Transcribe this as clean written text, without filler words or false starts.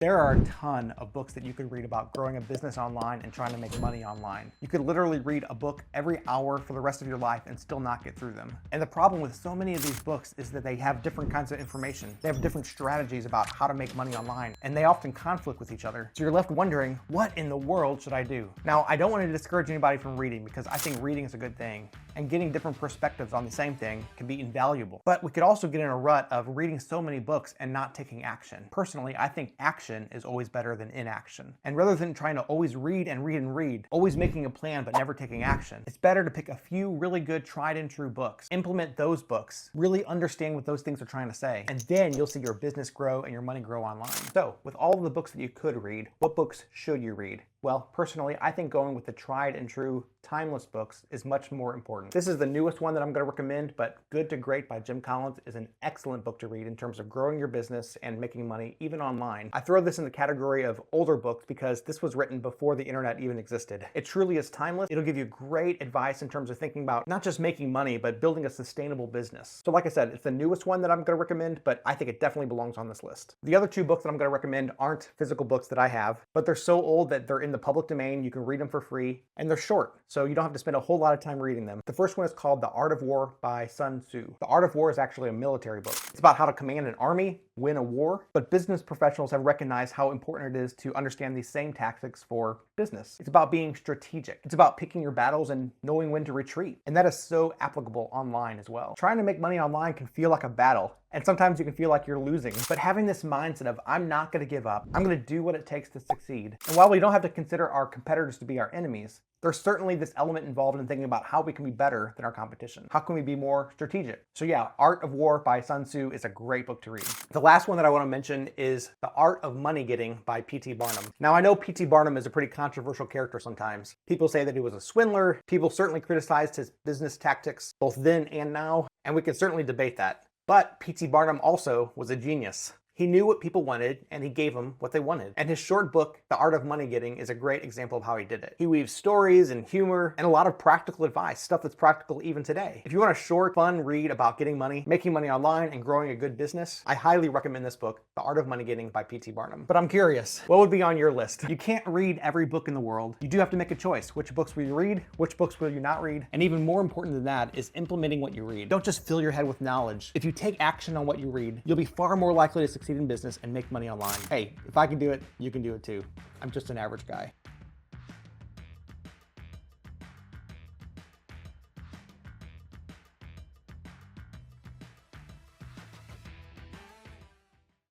There are a ton of books that you could read about growing a business online and trying to make money online. You could literally read a book every hour for the rest of your life and still not get through them. And the problem with so many of these books is that they have different kinds of information. They have different strategies about how to make money online, and they often conflict with each other. So you're left wondering, what in the world should I do? Now, I don't want to discourage anybody from reading because I think reading is a good thing, and getting different perspectives on the same thing can be invaluable. But we could also get in a rut of reading so many books and not taking action. Personally, I think action is always better than inaction. And rather than trying to always read and read and read, always making a plan but never taking action, it's better to pick a few really good tried and true books, implement those books, really understand what those things are trying to say, and then you'll see your business grow and your money grow online. So, with all of the books that you could read, what books should you read? Well, personally, I think going with the tried and true, timeless books is much more important. This is the newest one that I'm going to recommend, but Good to Great by Jim Collins is an excellent book to read in terms of growing your business and making money, even online. I throw this in the category of older books because this was written before the internet even existed. It truly is timeless. It'll give you great advice in terms of thinking about not just making money, but building a sustainable business. So like I said, it's the newest one that I'm going to recommend, but I think it definitely belongs on this list. The other two books that I'm going to recommend aren't physical books that I have, but they're so old that they're in the public domain. You can read them for free, and they're short, so you don't have to spend a whole lot of time reading them. The first one is called The Art of War by Sun Tzu. The Art of War is actually a military book. It's about how to command an army, win a war, but business professionals have recognized how important it is to understand these same tactics for business. It's about being strategic. It's about picking your battles and knowing when to retreat. And that is so applicable online as well. Trying to make money online can feel like a battle, and sometimes you can feel like you're losing. But having this mindset of, I'm not going to give up, I'm going to do what it takes to succeed. And while we don't have to consider our competitors to be our enemies, there's certainly this element involved in thinking about how we can be better than our competition. How can we be more strategic? So yeah, Art of War by Sun Tzu is a great book to read. The last one that I want to mention is The Art of Money Getting by P.T. Barnum. Now I know P.T. Barnum is a pretty controversial character sometimes. People say that he was a swindler. People certainly criticized his business tactics, both then and now, and we can certainly debate that. But P.T. Barnum also was a genius. He knew what people wanted, and he gave them what they wanted. And his short book, The Art of Money Getting, is a great example of how he did it. He weaves stories and humor and a lot of practical advice, stuff that's practical even today. If you want a short, fun read about getting money, making money online, and growing a good business, I highly recommend this book, The Art of Money Getting by P.T. Barnum. But I'm curious, what would be on your list? You can't read every book in the world. You do have to make a choice. Which books will you read? Which books will you not read? And even more important than that is implementing what you read. Don't just fill your head with knowledge. If you take action on what you read, you'll be far more likely to succeed in business and make money online. Hey, if I can do it, you can do it too. I'm just an average guy.